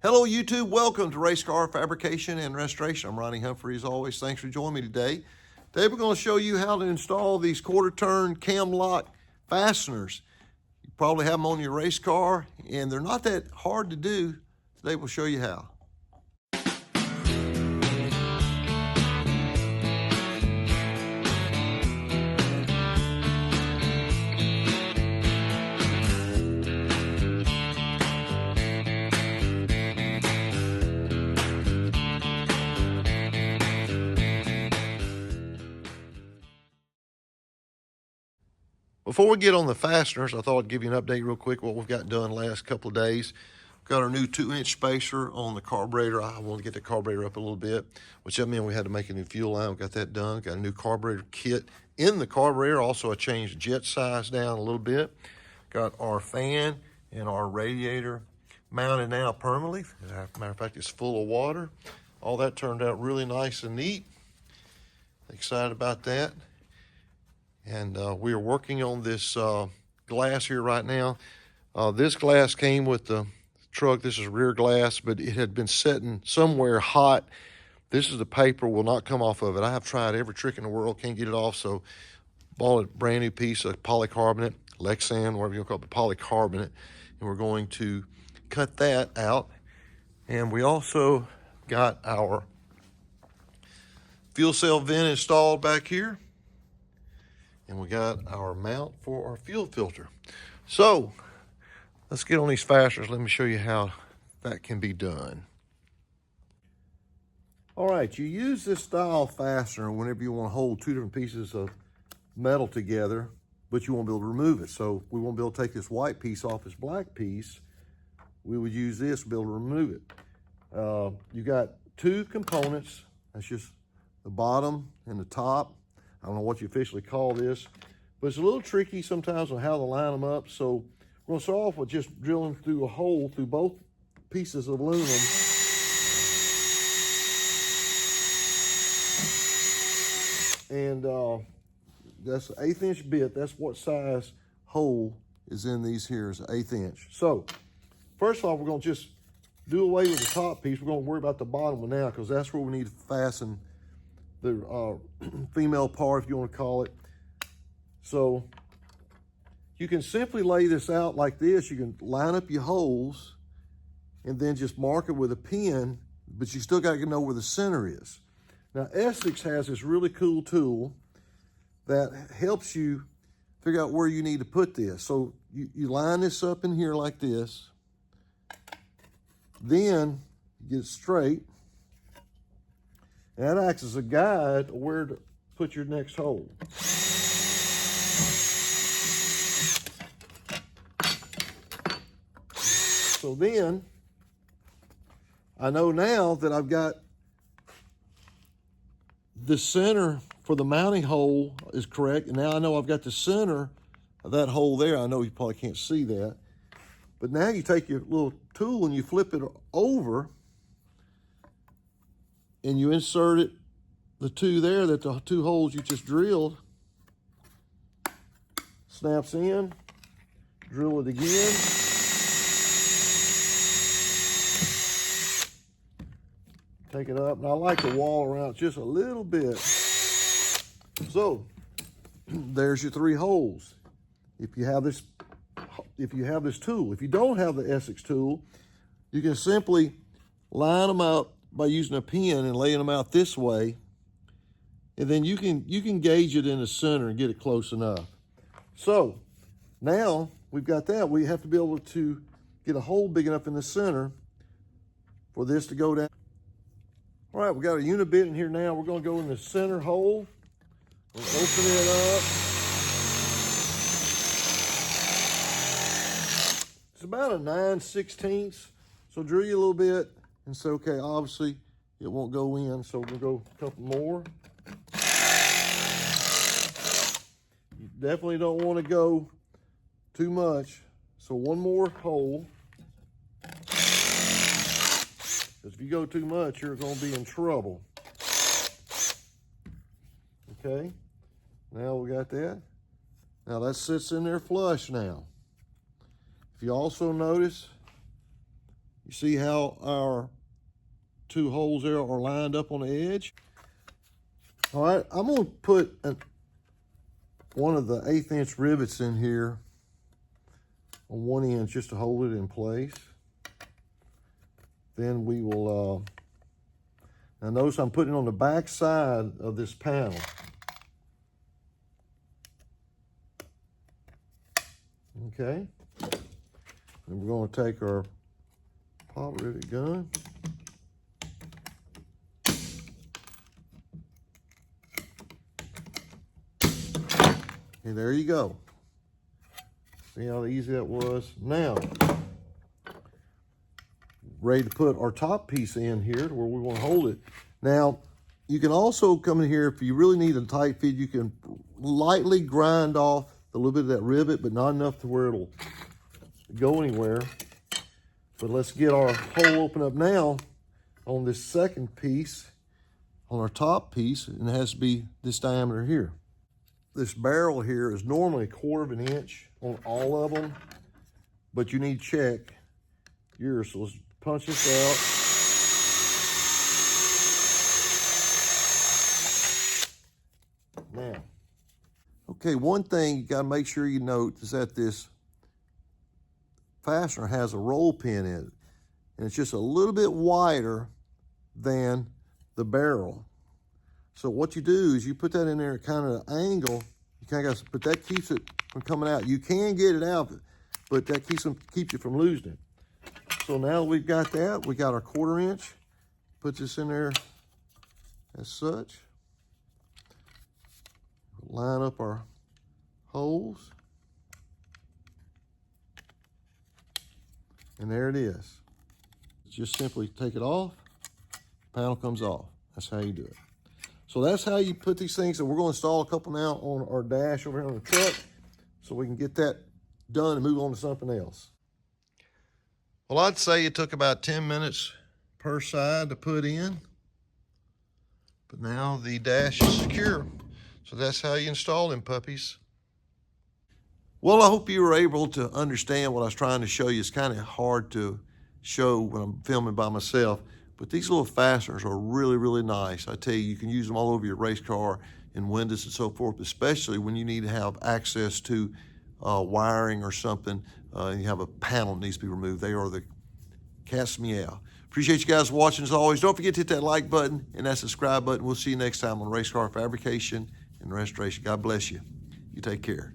Hello YouTube, welcome to Racecar Fabrication and Restoration. I'm Ronnie Humphrey as always. Thanks for joining me today. Today we're going to show you how to install these quarter turn cam lock fasteners. You probably have them on your race car and they're not that hard to do. Today we'll show you how. Before we get on the fasteners, I thought I'd give you an update real quick what we've got done last couple of days. We've got our new 2-inch spacer on the carburetor. I want to get the carburetor up a little bit, which that meant we had to make a new fuel line. We got that done. Got a new carburetor kit in the carburetor. Also, I changed the jet size down a little bit. Got our fan and our radiator mounted now permanently. As a matter of fact, it's full of water. All that turned out really nice and neat. Excited about that. And we are working on this glass here right now. This glass came with the truck. This is rear glass, but it had been sitting somewhere hot. This is the paper, will not come off of it. I have tried every trick in the world, can't get it off, so bought a brand new piece of polycarbonate, Lexan, whatever you call it, polycarbonate, and we're going to cut that out. And we also got our fuel cell vent installed back here. And we got our mount for our fuel filter. So let's get on these fasteners. Let me show you how that can be done. All right, you use this style fastener whenever you want to hold two different pieces of metal together, but you won't be able to remove it. So we won't be able to take this white piece off this black piece. We would use this to be able to remove it. You got two components. That's just the bottom and the top. I don't know what you officially call this, but it's a little tricky sometimes on how to line them up. So we're going to start off with just drilling through a hole through both pieces of aluminum. And that's an 1/8 inch bit. That's what size hole is in these here is 1/8 inch. So first off, we're going to just do away with the top piece. We're going to worry about the bottom one now because that's where we need to fasten the female part, if you want to call it. So you can simply lay this out like this. You can line up your holes and then just mark it with a pin, but you still got to know where the center is. Now, Essex has this really cool tool that helps you figure out where you need to put this. So you line this up in here like this. Then you get it straight. And that acts as a guide of where to put your next hole. So then, I know now that I've got the center for the mounting hole is correct. And now I know I've got the center of that hole there. I know you probably can't see that. But now you take your little tool and you flip it over and you insert it, the two there, that the two holes you just drilled, snaps in, drill it again. Take it up, and I like to wall around just a little bit. So, there's your 3 holes. If you have this tool. If you don't have the Essex tool, you can simply line them out by using a pin and laying them out this way, and then you can gauge it in the center and get it close enough. So now we've got that. We have to be able to get a hole big enough in the center for this to go down. All right, we got a unit bit in here now. We're going to go in the center hole. We'll open it up. It's about a 9/16. So drill you a little bit. And so, okay, obviously it won't go in, so we'll go a couple more. You definitely don't want to go too much. So one more hole. Because if you go too much, you're going to be in trouble. Okay, now we got that. Now that sits in there flush now. If you also notice, You see how our two holes there are lined up on the edge? All right, I'm gonna put one of the 1/8 inch rivets in here on one end just to hold it in place. Then we will, now notice I'm putting it on the back side of this panel. Okay, and we're going to take our pop rivet gun. Okay, there you go. See how easy that was? Now, ready to put our top piece in here where we want to hold it. Now, you can also come in here, if you really need a tight fit, you can lightly grind off a little bit of that rivet, but not enough to where it'll go anywhere. But let's get our hole open up now on this second piece, on our top piece, and it has to be this diameter here. This barrel here is normally 1/4 of an inch on all of them, but you need to check yours. So let's punch this out. Now, okay, one thing you gotta make sure you note is that this fastener has a roll pin in it, and it's just a little bit wider than the barrel. So what you do is you put that in there at kind of an angle, but that keeps it from coming out. You can get it out, but that keeps you from losing it. So now we've got that, we got our 1/4 inch, put this in there as such. Line up our holes. And there it is. Just simply take it off, panel comes off. That's how you do it. So that's how you put these things. And we're going to install a couple now on our dash over here on the truck so we can get that done and move on to something else. Well, I'd say it took about 10 minutes per side to put in, but now the dash is secure. So that's how you install them puppies. Well, I hope you were able to understand what I was trying to show you. It's kind of hard to show when I'm filming by myself, but these little fasteners are really, really nice. I tell you, you can use them all over your race car and windows and so forth, especially when you need to have access to wiring or something, and you have a panel that needs to be removed. They are the cat's meow. Appreciate you guys watching as always. Don't forget to hit that like button and that subscribe button. We'll see you next time on Racecar Fabrication and Restoration. God bless you. You take care.